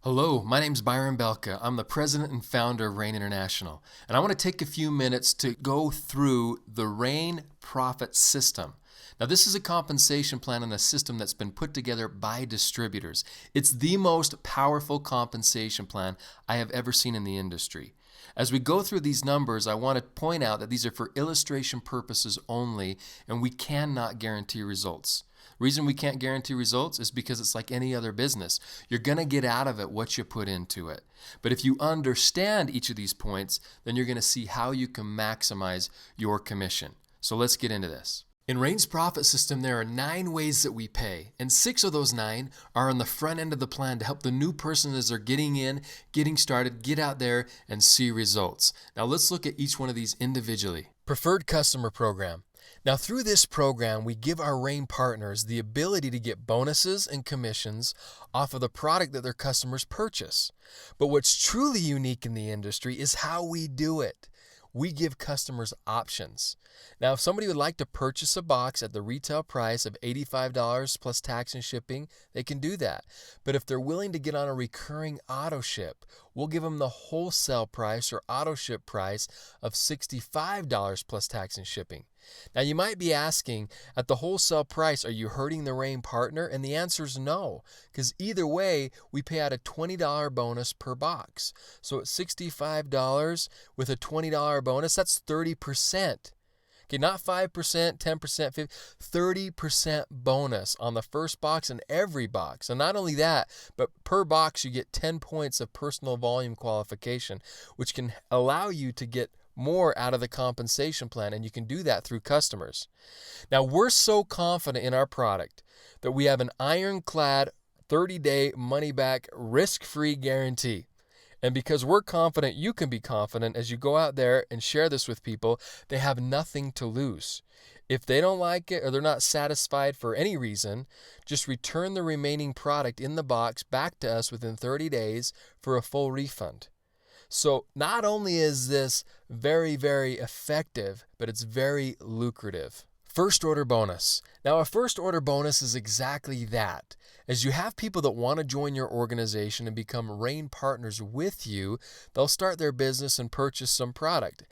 Hello, my name's Byron Belka. I'm the president and founder of Rain International, and I want to take a few minutes to go through the Rain Profit System. Now, this is a compensation plan and a system that's been put together by distributors. It's the most powerful compensation plan I have ever seen in the industry. As we go through these numbers, I want to point out that these are for illustration purposes only, and we cannot guarantee results. The reason we can't guarantee results is because it's like any other business. You're going to get out of it what you put into it. But if you understand each of these points, then you're going to see how you can maximize your commission. So let's get into this. In Rain's profit system, there are 9 ways that we pay, and 6 of those 9 are on the front end of the plan to help the new person as they're getting in, getting started, get out there and see results. Now let's look at each one of these individually. Preferred Customer Program. Now through this program, we give our Rain partners the ability to get bonuses and commissions off of the product that their customers purchase. But what's truly unique in the industry is how we do it. We give customers options. Now, if somebody would like to purchase a box at the retail price of $85 plus tax and shipping, they can do that. But if they're willing to get on a recurring auto ship, we'll give them the wholesale price or auto ship price of $65 plus tax and shipping. Now, you might be asking, at the wholesale price, are you hurting the Rain partner? And the answer is no, because either way, we pay out a $20 bonus per box. So at $65 with a $20 bonus, that's 30%. Okay, not 5%, 10%, 50%, 30% bonus on the first box and every box. And not only that, but per box you get 10 points of personal volume qualification, which can allow you to get more out of the compensation plan, and you can do that through customers. Now, we're so confident in our product that we have an ironclad 30-day money-back risk-free guarantee. And because we're confident, you can be confident as you go out there and share this with people, they have nothing to lose. If they don't like it or they're not satisfied for any reason, just return the remaining product in the box back to us within 30 days for a full refund. So not only is this very, very effective, but it's very lucrative. First order bonus. Now, a first order bonus is exactly that. As you have people that want to join your organization and become Rain partners with you, they'll start their business and purchase some product.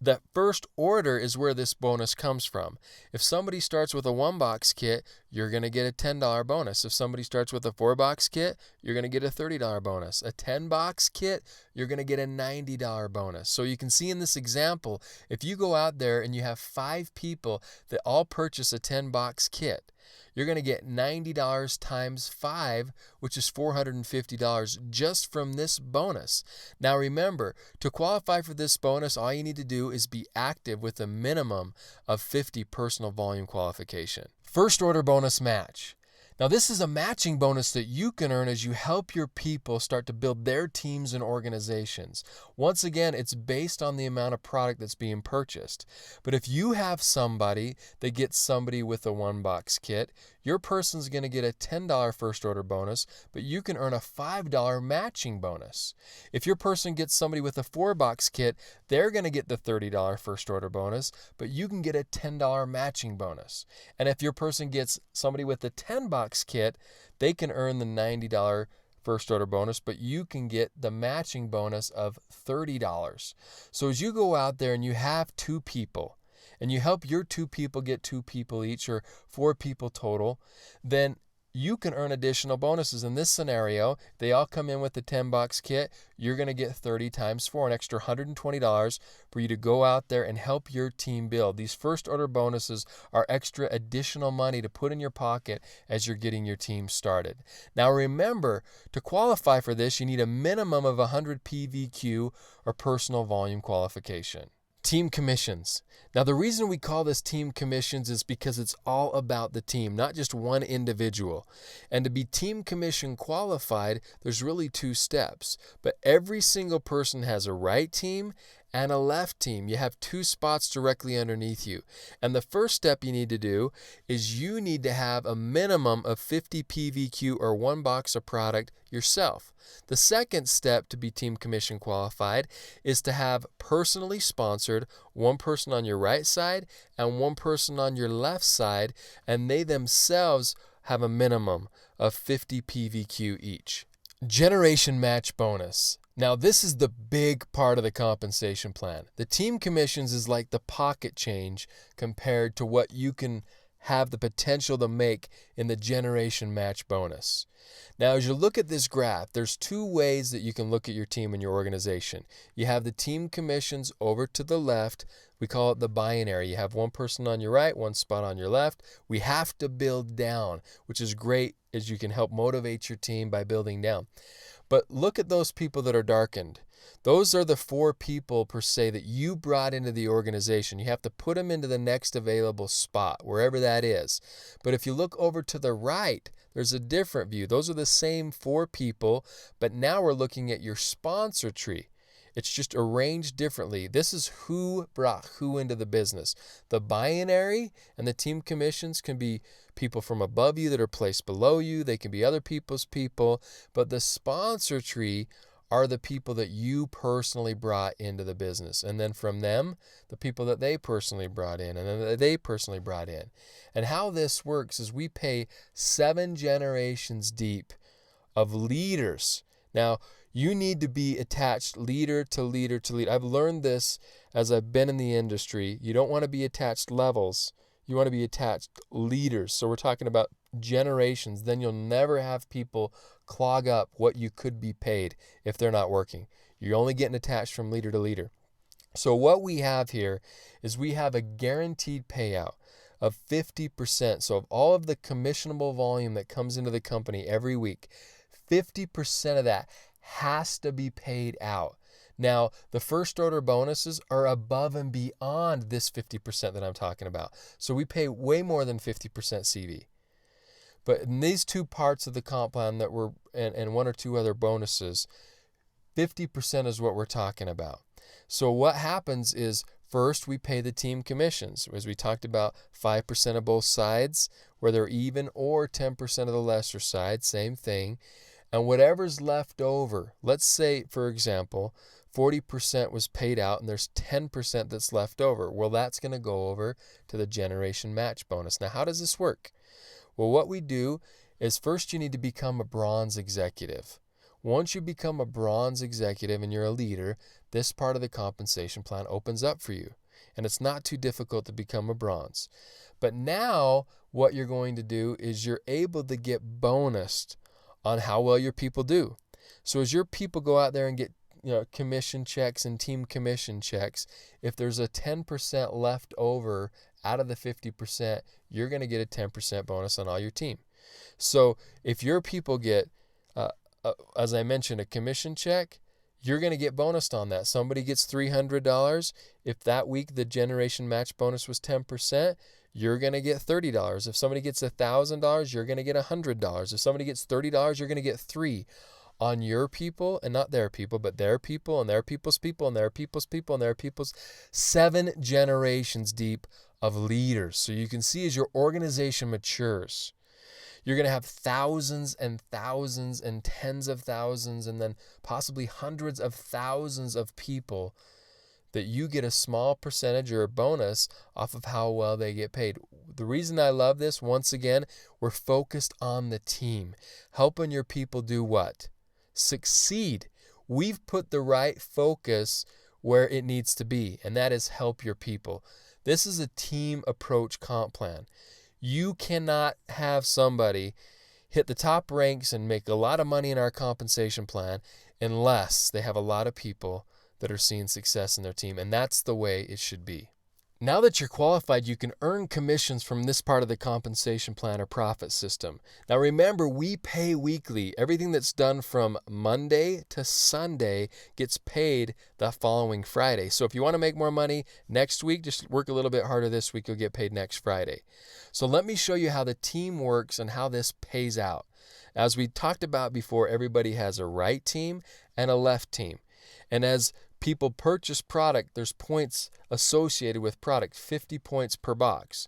The first order is where this bonus comes from. If somebody starts with a 1-box kit, you're going to get a $10 bonus. If somebody starts with a 4-box kit, you're going to get a $30 bonus. A 10-box kit, you're going to get a $90 bonus. So you can see in this example, if you go out there and you have 5 people that all purchase a 10-box kit, you're going to get $90 times 5, which is $450 just from this bonus. Now remember, to qualify for this bonus, all you need to do is be active with a minimum of 50 personal volume qualification. First order bonus match. Now this is a matching bonus that you can earn as you help your people start to build their teams and organizations. Once again, it's based on the amount of product that's being purchased. But if you have somebody that gets somebody with a 1-box kit, your person's going to get a $10 first order bonus, but you can earn a $5 matching bonus. If your person gets somebody with a 4-box kit, they're going to get the $30 first order bonus, but you can get a $10 matching bonus. And if your person gets somebody with a 10-box kit, they can earn the $90 first order bonus, but you can get the matching bonus of $30. So as you go out there and you have 2 people, and you help your 2 people get 2 people each, or 4 people total, then you can earn additional bonuses. In this scenario, they all come in with the 10-box kit. You're going to get 30 times 4, an extra $120 for you to go out there and help your team build. These first order bonuses are extra additional money to put in your pocket as you're getting your team started. Now remember, to qualify for this, you need a minimum of 100 PVQ or personal volume qualification. Team commissions. Now, the reason we call this team commissions is because it's all about the team, not just one individual. And to be team commission qualified, there's really 2 steps. But every single person has a right team and a left team. You have 2 spots directly underneath you. And the first step you need to do is you need to have a minimum of 50 PVQ or 1 box of product yourself. The second step to be team commission qualified is to have personally sponsored 1 person on your right side and 1 person on your left side, and they themselves have a minimum of 50 PVQ each. Generation match bonus. Now, this is the big part of the compensation plan. The team commissions is like the pocket change compared to what you can have the potential to make in the generation match bonus. Now, as you look at this graph, there's two ways that you can look at your team and your organization. You have the team commissions over to the left. We call it the binary. You have one person on your right, one spot on your left. We have to build down, which is great as you can help motivate your team by building down. But look at those people that are darkened. Those are the 4 people per se that you brought into the organization. You have to put them into the next available spot, wherever that is. But if you look over to the right, there's a different view. Those are the same 4 people, but now we're looking at your sponsor tree. It's just arranged differently. This is who brought who into the business. The binary and the team commissions can be people from above you that are placed below you. They can be other people's people. But the sponsor tree are the people that you personally brought into the business. And then from them, the people that they personally brought in and then that they personally brought in. And how this works is we pay 7 generations deep of leaders. Now, you need to be attached leader to leader to leader. I've learned this as I've been in the industry. You don't want to be attached levels. You want to be attached leaders. So we're talking about generations. Then you'll never have people clog up what you could be paid if they're not working. You're only getting attached from leader to leader. So what we have here is we have a guaranteed payout of 50%. So of all of the commissionable volume that comes into the company every week, 50% of that has to be paid out. Now, the first order bonuses are above and beyond this 50% that I'm talking about. So we pay way more than 50% CV. But in these 2 parts of the comp plan that we're, and 1 or 2 other bonuses, 50% is what we're talking about. So what happens is first we pay the team commissions. As we talked about, 5% of both sides, where they're even, or 10% of the lesser side, same thing. And whatever's left over, let's say, for example, 40% was paid out and there's 10% that's left over. Well, that's going to go over to the generation match bonus. Now, how does this work? Well, what we do is first you need to become a bronze executive. Once you become a bronze executive and you're a leader, this part of the compensation plan opens up for you. And it's not too difficult to become a bronze. But now what you're going to do is you're able to get bonused on how well your people do. So as your people go out there and get commission checks and team commission checks, if there's a 10% left over out of the 50%, you're going to get a 10% bonus on all your team. So if your people get, as I mentioned, a commission check, you're going to get bonused on that. Somebody gets $300. If that week the generation match bonus was 10%, you're going to get $30. If somebody gets $1,000, you're going to get $100. If somebody gets $30, you're going to get $3 on your people, and not their people, but their people and their people's people and their people's people and their people's. 7 generations deep of leaders. So you can see as your organization matures, you're going to have thousands and thousands and tens of thousands and then possibly hundreds of thousands of people that you get a small percentage or a bonus off of how well they get paid. The reason I love this, once again, we're focused on the team. Helping your people do what? Succeed. We've put the right focus where it needs to be, and that is help your people. This is a team approach comp plan. You cannot have somebody hit the top ranks and make a lot of money in our compensation plan unless they have a lot of people that are seeing success in their team, and that's the way it should be. Now that you're qualified, you can earn commissions from this part of the compensation plan or profit system. Now remember, we pay weekly. Everything that's done from Monday to Sunday gets paid the following Friday. So if you want to make more money next week, just work a little bit harder this week, you'll get paid next Friday. So let me show you how the team works and how this pays out. As we talked about before, everybody has a right team and a left team. And as people purchase product, there's points associated with product, 50 points per box.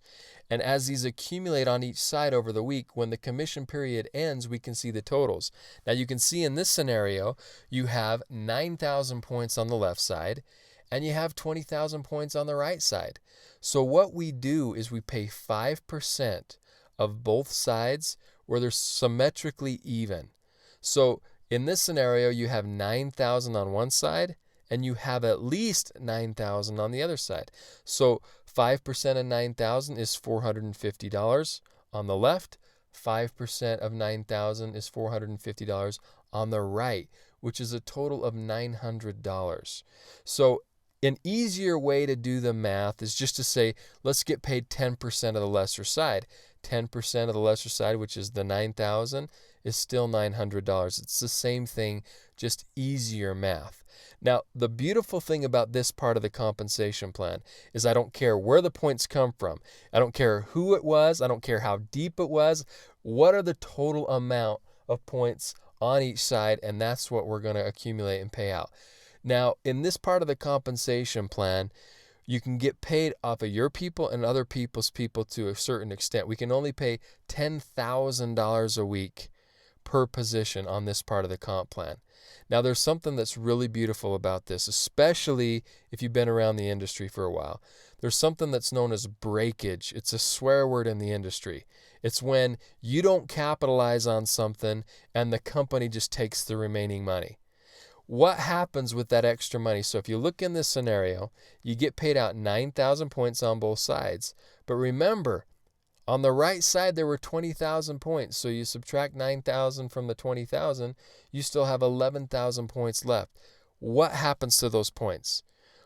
And as these accumulate on each side over the week, when the commission period ends, we can see the totals. Now you can see in this scenario, you have 9,000 points on the left side, and you have 20,000 points on the right side. So what we do is we pay 5% of both sides where they're symmetrically even. So In this scenario, you have 9,000 on one side, and you have at least 9,000 on the other side. So 5% of 9,000 is $450 on the left. 5% of 9,000 is $450 on the right, which is a total of $900. So an easier way to do the math is just to say, let's get paid 10% of the lesser side. 10% of the lesser side, which is the 9,000, is still $900. It's the same thing, just easier math. Now, the beautiful thing about this part of the compensation plan is I don't care where the points come from. I don't care who it was. I don't care how deep it was. What are the total amount of points on each side? And that's what we're going to accumulate and pay out. Now, in this part of the compensation plan, you can get paid off of your people and other people's people to a certain extent. We can only pay $10,000 a week per position on this part of the comp plan. Now, there's something that's really beautiful about this, especially if you've been around the industry for a while. There's something that's known as breakage. It's a swear word in the industry. It's when you don't capitalize on something and the company just takes the remaining money. What happens with that extra money? So if you look in this scenario, you get paid out 9,000 points on both sides. But remember, on the right side, there were 20,000 points. So you subtract 9,000 from the 20,000, you still have 11,000 points left. What happens to those points?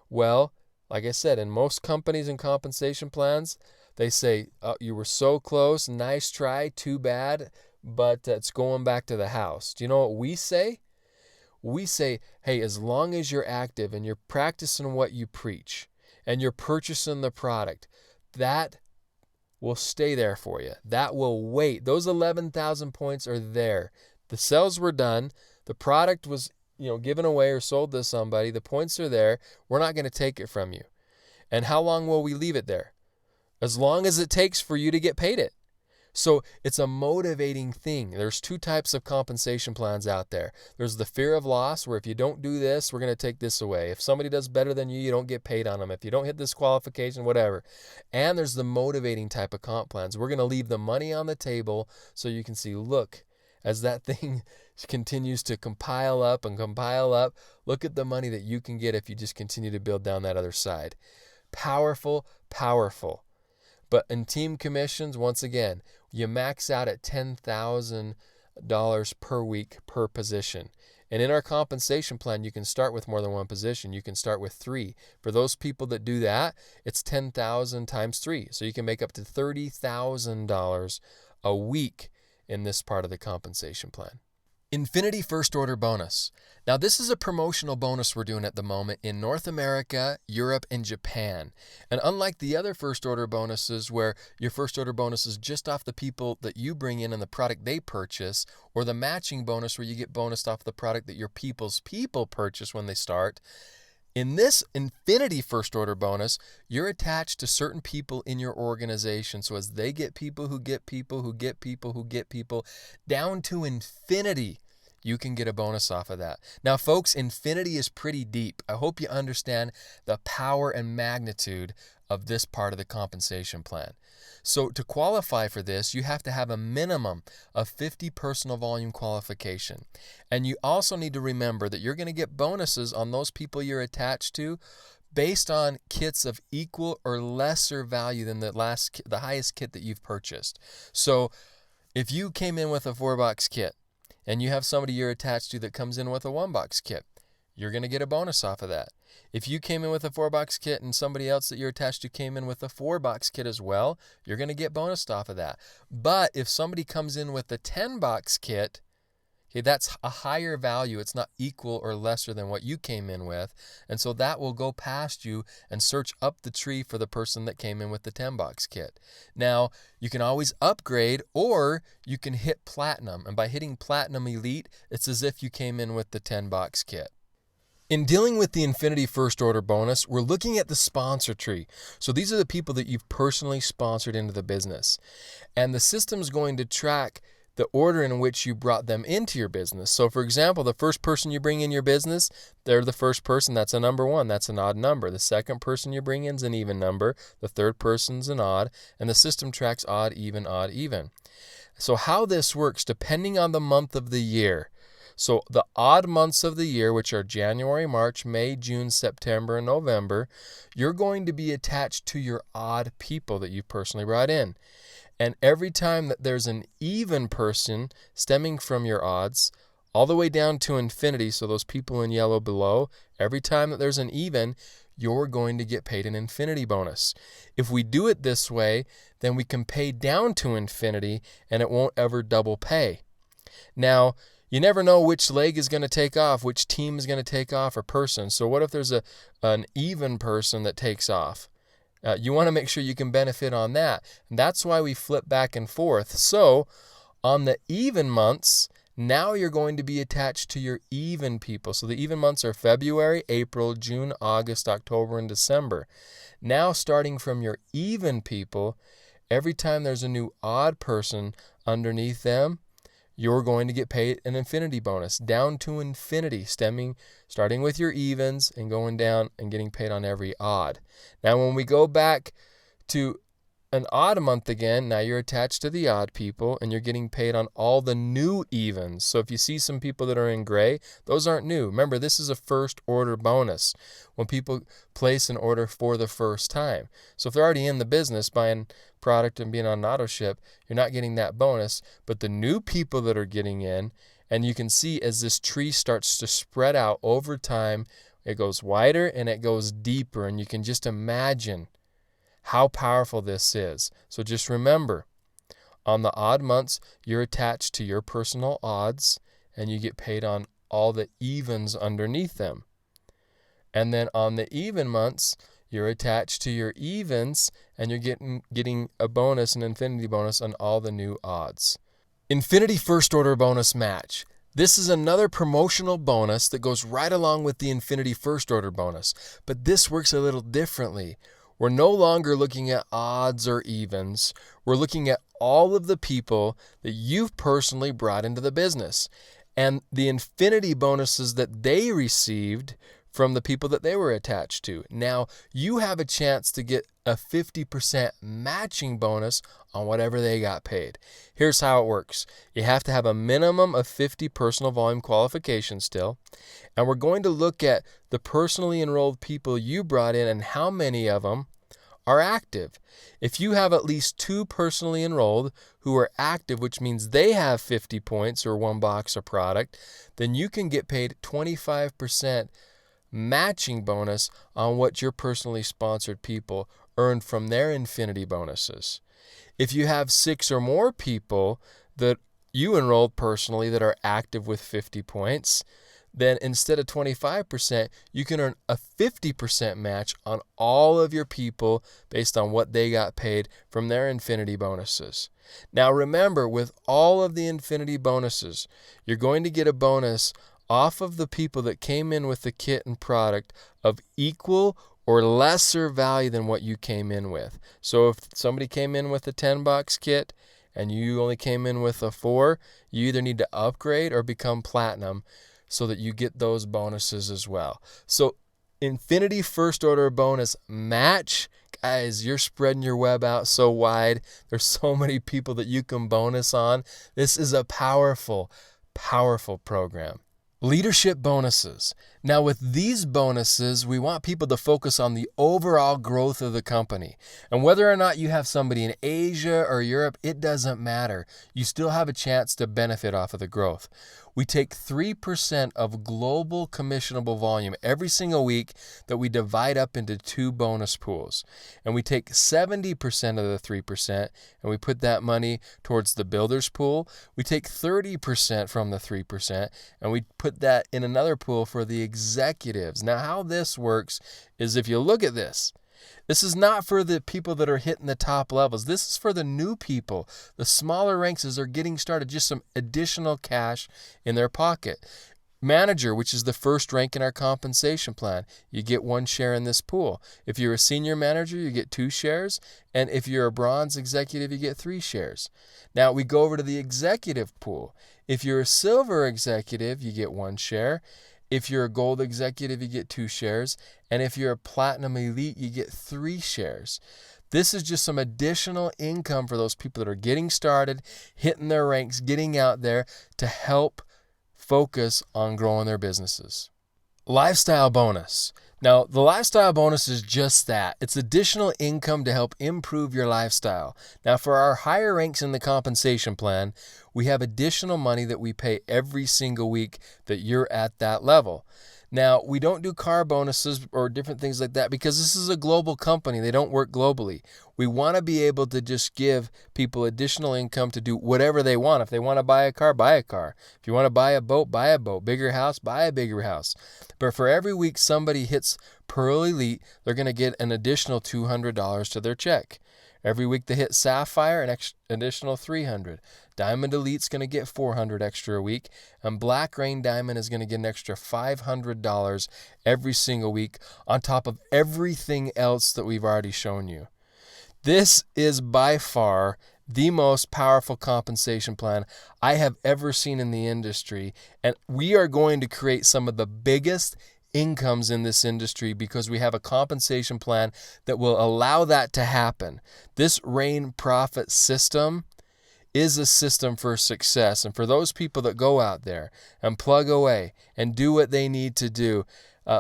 Well, like I said, in most companies and compensation plans, they say, oh, you were so close, nice try, too bad, but it's going back to the house. Do you know what we say? We say, hey, as long as you're active and you're practicing what you preach and you're purchasing the product, that will stay there for you. That will wait. Those 11,000 points are there. The sales were done. The product was, given away or sold to somebody. The points are there. We're not going to take it from you. And how long will we leave it there? As long as it takes for you to get paid it. So it's a motivating thing. There's two types of compensation plans out there. There's the fear of loss, where if you don't do this, we're going to take this away. If somebody does better than you, you don't get paid on them. If you don't hit this qualification, whatever. And there's the motivating type of comp plans. We're going to leave the money on the table so you can see, look, as that thing continues to compile up and compile up, look at the money that you can get if you just continue to build down that other side. Powerful, powerful. But in team commissions, once again, you max out at $10,000 per week per position. And in our compensation plan, you can start with more than one position. You can start with 3. For those people that do that, it's 10,000 times 3. So you can make up to $30,000 a week in this part of the compensation plan. Infinity First Order Bonus. Now, this is a promotional bonus we're doing at the moment in North America, Europe, and Japan. And unlike the other first order bonuses where your first order bonus is just off the people that you bring in and the product they purchase, or the matching bonus where you get bonused off the product that your people's people purchase when they start, in this Infinity First Order Bonus, you're attached to certain people in your organization. So as they get people who get people who get people who get people down to infinity, you can get a bonus off of that. Now, folks, infinity is pretty deep. I hope you understand the power and magnitude of this part of the compensation plan. So to qualify for this, you have to have a minimum of 50 personal volume qualification. And you also need to remember that you're going to get bonuses on those people you're attached to based on kits of equal or lesser value than the highest kit that you've purchased. So if you came in with a 4-box kit and you have somebody you're attached to that comes in with a 1-box kit, you're going to get a bonus off of that. If you came in with a 4-box kit and somebody else that you're attached to came in with a 4-box kit as well, you're going to get bonused off of that. But if somebody comes in with a 10-box kit, okay, that's a higher value. It's not equal or lesser than what you came in with. And so that will go past you and search up the tree for the person that came in with the 10-box kit. Now, you can always upgrade or you can hit platinum. And by hitting platinum elite, it's as if you came in with the 10-box kit. In dealing with the Infinity First Order Bonus, we're looking at the sponsor tree. So these are the people that you've personally sponsored into the business. And the system's going to track the order in which you brought them into your business. So for example, the first person you bring in your business, they're the first person. That's a number 1. That's an odd number. The second person you bring in is an even number. The third person's an odd. And the system tracks odd, even, odd, even. So how this works, depending on the month of the year. So the odd months of the year, which are January, March, May, June, September, and November, you're going to be attached to your odd people that you personally brought in. And every time that there's an even person stemming from your odds, all the way down to infinity, so those people in yellow below, every time that there's an even, you're going to get paid an infinity bonus. If we do it this way, then we can pay down to infinity and it won't ever double pay. Now, you never know which leg is going to take off, which team is going to take off, or person. So what if there's an even person that takes off? You want to make sure you can benefit on that. And that's why we flip back and forth. So on the even months, now you're going to be attached to your even people. So the even months are February, April, June, August, October, and December. Now starting from your even people, every time there's a new odd person underneath them, you're going to get paid an infinity bonus down to infinity, starting with your evens and going down and getting paid on every odd. Now, when we go back to an odd month again, now you're attached to the odd people and you're getting paid on all the new evens. So if you see some people that are in gray, those aren't new. Remember, this is a first order bonus when people place an order for the first time. So if they're already in the business buying product and being on an auto ship, you're not getting that bonus. But the new people that are getting in, and you can see as this tree starts to spread out over time, it goes wider and it goes deeper, and you can just imagine how powerful this is. So just remember, on the odd months, you're attached to your personal odds and you get paid on all the evens underneath them. And then on the even months, you're attached to your evens and you're getting a bonus, an infinity bonus on all the new odds. Infinity first order bonus match. This is another promotional bonus that goes right along with the infinity first order bonus, but this works a little differently. We're no longer looking at odds or evens. We're looking at all of the people that you've personally brought into the business and the infinity bonuses that they received from the people that they were attached to. Now, you have a chance to get a 50% matching bonus on whatever they got paid. Here's how it works. You have to have a minimum of 50 personal volume qualifications still. And we're going to look at the personally enrolled people you brought in and how many of them are active. If you have at least 2 personally enrolled who are active, which means they have 50 points or 1 box of product, then you can get paid 25% matching bonus on what your personally sponsored people earned from their infinity bonuses. If you have 6 or more people that you enrolled personally that are active with 50 points, then instead of 25%, you can earn a 50% match on all of your people based on what they got paid from their infinity bonuses. Now remember, with all of the infinity bonuses, you're going to get a bonus off of the people that came in with the kit and product of equal or lesser value than what you came in with. So if somebody came in with a 10-box kit and you only came in with a 4, you either need to upgrade or become platinum so that you get those bonuses as well. So infinity first order bonus match, guys, you're spreading your web out so wide. There's so many people that you can bonus on. This is a powerful, powerful program. Leadership bonuses. Now with these bonuses, we want people to focus on the overall growth of the company. And whether or not you have somebody in Asia or Europe, it doesn't matter. You still have a chance to benefit off of the growth. We take 3% of global commissionable volume every single week that we divide up into 2 bonus pools. And we take 70% of the 3% and we put that money towards the builders pool. We take 30% from the 3% and we put that in another pool for the executives. Now, how this works is if you look at this, this is not for the people that are hitting the top levels. This is for the new people. The smaller ranks as they're getting started, just some additional cash in their pocket. Manager, which is the first rank in our compensation plan, you get 1 share in this pool. If you're a senior manager, you get 2 shares. And if you're a bronze executive, you get 3 shares. Now we go over to the executive pool. If you're a silver executive, you get 1 share. If you're a gold executive, you get 2 shares. And if you're a platinum elite, you get 3 shares. This is just some additional income for those people that are getting started, hitting their ranks, getting out there to help focus on growing their businesses. Lifestyle bonus. Now, the lifestyle bonus is just that. It's additional income to help improve your lifestyle. Now, for our higher ranks in the compensation plan, we have additional money that we pay every single week that you're at that level. Now, we don't do car bonuses or different things like that because this is a global company. They don't work globally. We want to be able to just give people additional income to do whatever they want. If they want to buy a car, buy a car. If you want to buy a boat, buy a boat. Bigger house, buy a bigger house. But for every week somebody hits Pearl Elite, they're going to get an additional $200 to their check. Every week they hit Sapphire, an additional $300. Diamond Elite's going to get $400 extra a week, and Black Rain Diamond is going to get an extra $500 every single week on top of everything else that we've already shown you. This is by far the most powerful compensation plan I have ever seen in the industry, and we are going to create some of the biggest incomes in this industry because we have a compensation plan that will allow that to happen. This Rain Profit system is a system for success, and for those people that go out there and plug away and do what they need to do,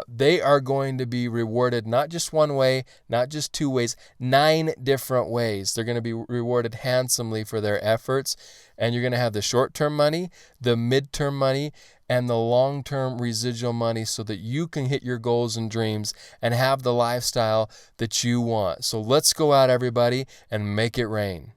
they are going to be rewarded not just one way, not just two ways, 9 different ways. They're going to be rewarded handsomely for their efforts, and you're going to have the short-term money, the mid-term money, and the long-term residual money so that you can hit your goals and dreams and have the lifestyle that you want. So let's go out, everybody, and make it rain.